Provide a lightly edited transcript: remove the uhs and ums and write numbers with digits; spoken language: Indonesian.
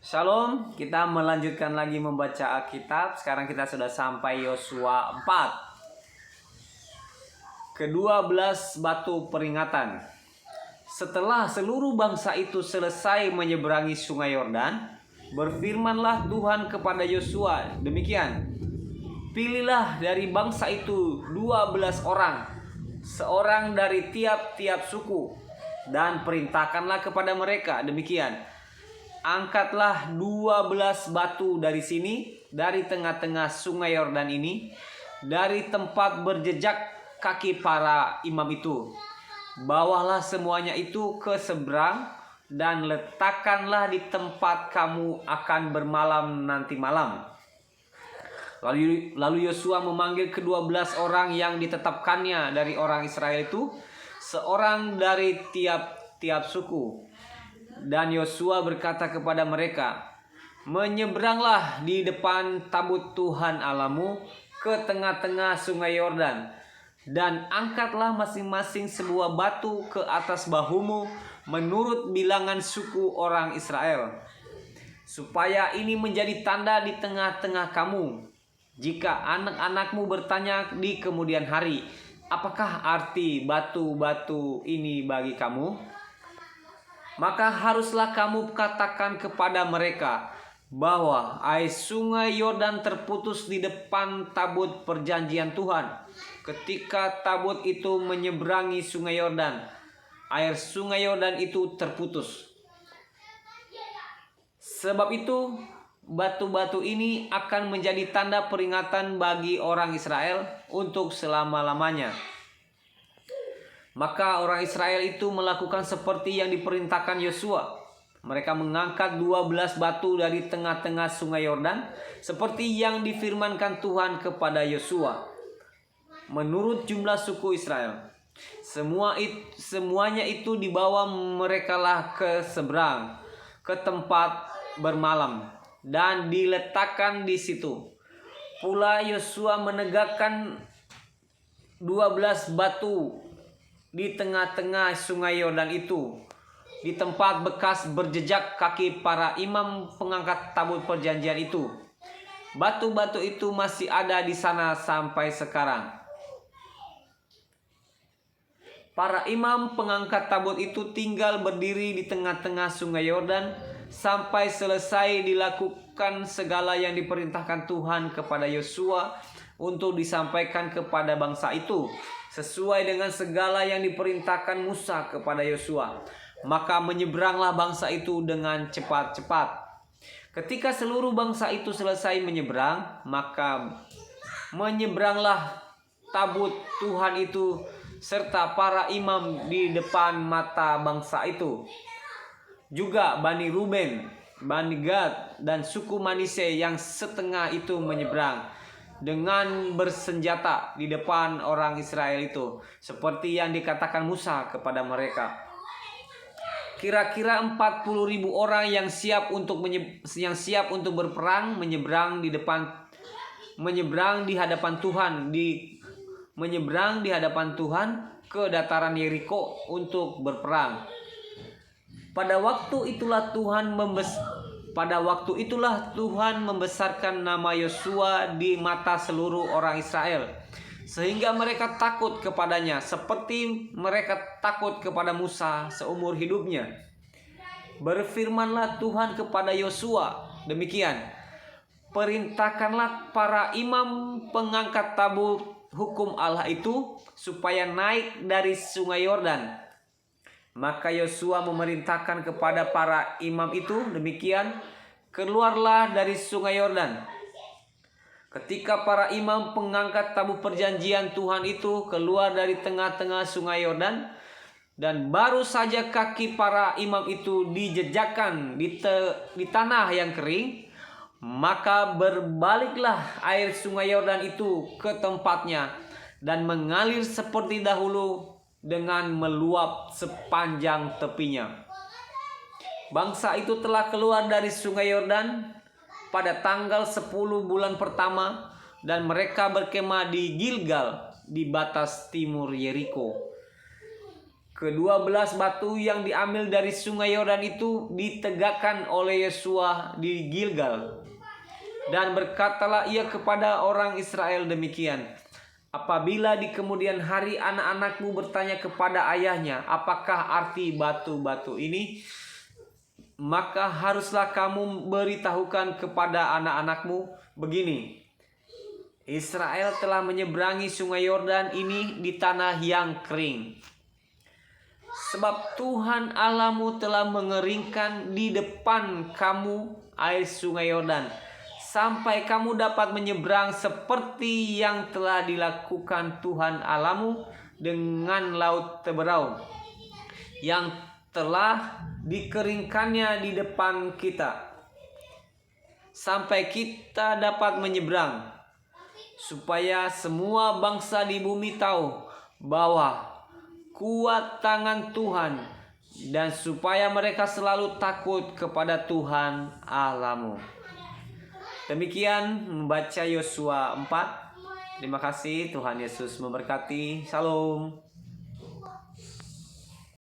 Shalom, kita melanjutkan lagi membaca Alkitab. Sekarang kita sudah sampai Yosua 4. Ke-12 batu peringatan. Setelah seluruh bangsa itu selesai menyeberangi sungai Yordan, berfirmanlah Tuhan kepada Yosua demikian: Pilihlah dari bangsa itu 12 orang, seorang dari tiap-tiap suku, dan perintahkanlah kepada mereka demikian: Angkatlah 12 batu dari sini, dari tengah-tengah sungai Yordan ini, dari tempat berjejak kaki para imam itu. Bawalah semuanya itu ke seberang, dan letakkanlah di tempat kamu akan bermalam nanti malam. Lalu Yosua memanggil ke-12 orang yang ditetapkannya dari orang Israel itu, seorang dari tiap-tiap suku. Dan Yosua berkata kepada mereka, menyeberanglah di depan tabut Tuhan Allahmu ke tengah-tengah sungai Yordan, dan angkatlah masing-masing sebuah batu ke atas bahumu menurut bilangan suku orang Israel, supaya ini menjadi tanda di tengah-tengah kamu. Jika anak-anakmu bertanya di kemudian hari, apakah arti batu-batu ini bagi kamu? Maka haruslah kamu katakan kepada mereka bahwa air sungai Yordan terputus di depan tabut perjanjian Tuhan. Ketika tabut itu menyeberangi sungai Yordan, air sungai Yordan itu terputus. Sebab itu, batu-batu ini akan menjadi tanda peringatan bagi orang Israel untuk selama-lamanya. Maka orang Israel itu melakukan seperti yang diperintahkan Yosua. Mereka mengangkat 12 batu dari tengah-tengah sungai Yordan, seperti yang difirmankan Tuhan kepada Yosua, menurut jumlah suku Israel. Semuanya itu dibawa merekalah ke seberang, ke tempat bermalam, dan diletakkan di situ. Pula Yosua menegakkan 12 batu di tengah-tengah sungai Yordan itu, di tempat bekas berjejak kaki para imam pengangkat tabut perjanjian itu. Batu-batu itu masih ada di sana sampai sekarang. Para imam pengangkat tabut itu tinggal berdiri di tengah-tengah sungai Yordan sampai selesai dilakukan segala yang diperintahkan Tuhan kepada Yosua untuk disampaikan kepada bangsa itu, sesuai dengan segala yang diperintahkan Musa kepada Yosua. Maka menyeberanglah bangsa itu dengan cepat-cepat. Ketika seluruh bangsa itu selesai menyeberang, maka menyeberanglah tabut Tuhan itu serta para imam di depan mata bangsa itu. Juga Bani Ruben, Bani Gad, dan suku Manase yang setengah itu menyeberang dengan bersenjata di depan orang Israel itu, seperti yang dikatakan Musa kepada mereka. Kira-kira 40.000 orang yang siap untuk berperang menyeberang di hadapan Tuhan ke dataran Yeriko untuk berperang. Pada waktu itulah Tuhan membesarkan nama Yosua di mata seluruh orang Israel, sehingga mereka takut kepadanya seperti mereka takut kepada Musa seumur hidupnya. Berfirmanlah Tuhan kepada Yosua demikian: perintahkanlah para imam pengangkat tabut hukum Allah itu supaya naik dari sungai Yordan. Maka Yosua memerintahkan kepada para imam itu demikian: keluarlah dari sungai Yordan. Ketika para imam pengangkat tabut perjanjian Tuhan itu keluar dari tengah-tengah sungai Yordan, dan baru saja kaki para imam itu dijejakkan di tanah yang kering, maka berbaliklah air sungai Yordan itu ke tempatnya dan mengalir seperti dahulu dengan meluap sepanjang tepinya. Bangsa itu telah keluar dari sungai Yordan pada tanggal 10 bulan pertama, dan mereka berkemah di Gilgal di batas timur Yeriko. Ke-12 batu yang diambil dari sungai Yordan itu ditegakkan oleh Yosua di Gilgal. Dan berkatalah ia kepada orang Israel demikian, apabila di kemudian hari anak-anakmu bertanya kepada ayahnya, apakah arti batu-batu ini? Maka haruslah kamu beritahukan kepada anak-anakmu begini, Israel telah menyeberangi sungai Yordan ini di tanah yang kering. Sebab Tuhan Allahmu telah mengeringkan di depan kamu air sungai Yordan, sampai kamu dapat menyeberang seperti yang telah dilakukan Tuhan Allahmu dengan laut Teberau, yang telah dikeringkannya di depan kita, sampai kita dapat menyeberang, supaya semua bangsa di bumi tahu bahwa kuat tangan Tuhan, dan supaya mereka selalu takut kepada Tuhan Allahmu. Demikian membaca Yosua 4. Terima kasih, Tuhan Yesus memberkati. Shalom.